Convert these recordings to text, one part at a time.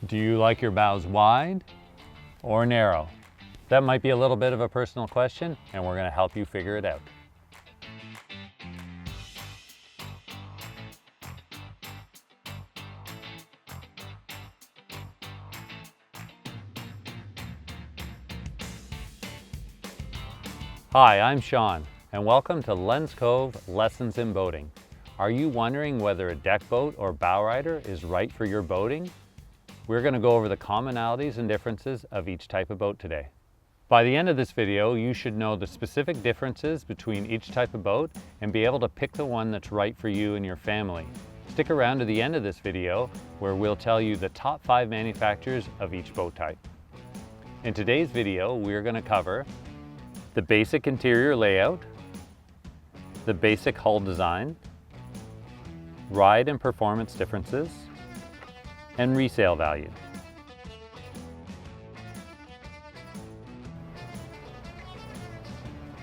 Do you like your bows wide or narrow? That might be a little bit of a personal question, and we're going to help you figure it out. Hi, I'm Sean, and welcome to Lens Cove Lessons in Boating. Are you wondering whether a deck boat or Bowrider is right for your boating? We're going to go over the commonalities and differences of each type of boat today. By the end of this video, you should know the specific differences between each type of boat and be able to pick the one that's right for you and your family. Stick around to the end of this video where we'll tell you the top 5 manufacturers of each boat type. In today's video, we're going to cover the basic interior layout, the basic hull design, ride and performance differences, and resale value.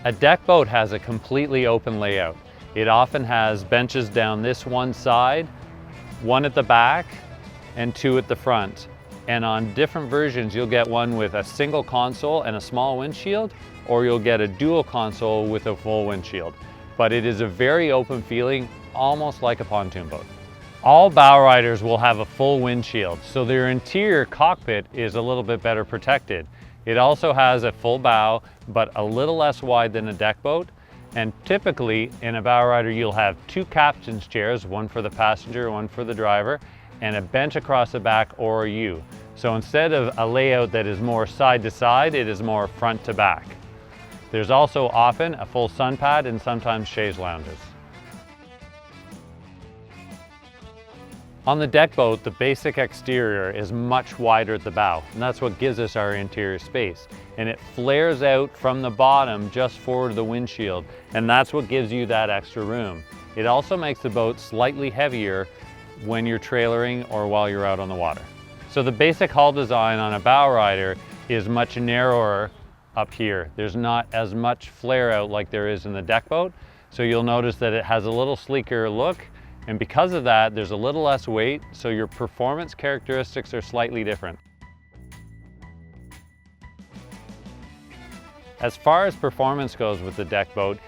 A deck boat has a completely open layout. It often has benches down this one side, one at the back, and 2 at the front. And on different versions, you'll get one with a single console and a small windshield, or you'll get a dual console with a full windshield. But it is a very open feeling, almost like a pontoon boat. All Bowriders will have a full windshield, so their interior cockpit is a little bit better protected. It also has a full bow, but a little less wide than a deck boat. And typically in a Bowrider, you'll have 2 captain's chairs, one for the passenger, one for the driver, and a bench across the back or a U. So instead of a layout that is more side to side, it is more front to back. There's also often a full sun pad and sometimes chaise lounges. On the deck boat, the basic exterior is much wider at the bow, and that's what gives us our interior space. And it flares out from the bottom just forward of the windshield, and that's what gives you that extra room. It also makes the boat slightly heavier when you're trailering or while you're out on the water. So the basic hull design on a Bowrider is much narrower up here. There's not as much flare out like there is in the deck boat, so you'll notice that it has a little sleeker look. And because of that, there's a little less weight, so your performance characteristics are slightly different. As far as performance goes with the deck boat,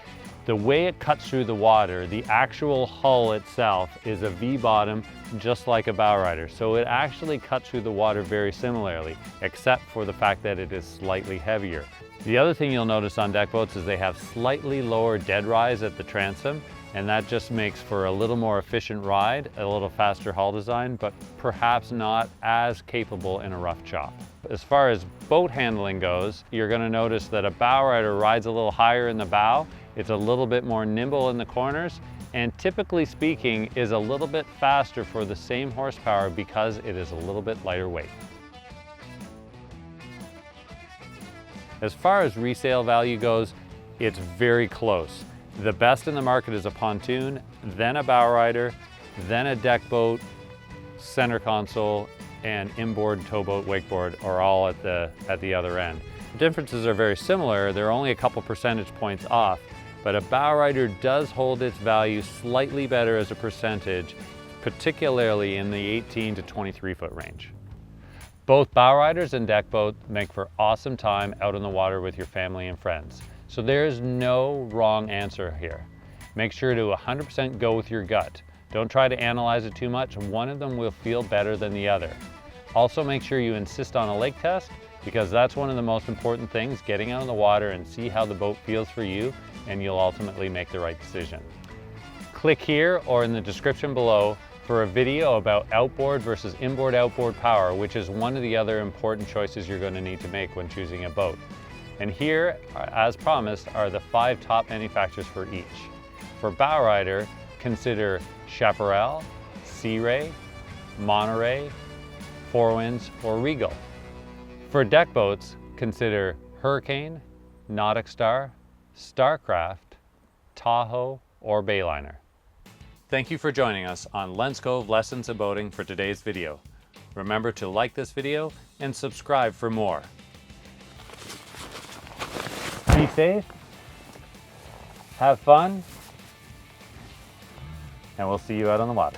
the way it cuts through the water, the actual hull itself is a V-bottom, just like a Bowrider. So it actually cuts through the water very similarly, except for the fact that it is slightly heavier. The other thing you'll notice on deck boats is they have slightly lower dead rise at the transom, and that just makes for a little more efficient ride, a little faster hull design, but perhaps not as capable in a rough chop. As far as boat handling goes, you're going to notice that a Bowrider rides a little higher in the bow, it's a little bit more nimble in the corners, and typically speaking is a little bit faster for the same horsepower because it is a little bit lighter weight. As far as resale value goes, it's very close. The best in the market is a pontoon, then a Bowrider, then a deck boat, center console, and inboard, towboat, wakeboard are all at the other end. The differences are very similar. They're only a couple percentage points off, but a Bowrider does hold its value slightly better as a percentage, particularly in the 18 to 23 foot range. Both Bowriders and deck boats make for awesome time out on the water with your family and friends. So there's no wrong answer here. Make sure to 100% go with your gut. Don't try to analyze it too much. One of them will feel better than the other. Also make sure you insist on a lake test, because that's one of the most important things, getting out on the water and see how the boat feels for you, and you'll ultimately make the right decision. Click here or in the description below for a video about outboard versus inboard outboard power, which is one of the other important choices you're going to need to make when choosing a boat. And here, as promised, are the 5 top manufacturers for each. For Bowrider, consider Chaparral, Sea Ray, Monterey, Four Winds, or Regal. For deck boats, consider Hurricane, Nautic Star, Starcraft, Tahoe, or Bayliner. Thank you for joining us on Lens Cove Lessons in Boating for today's video. Remember to like this video and subscribe for more. Be safe, have fun, and we'll see you out on the water.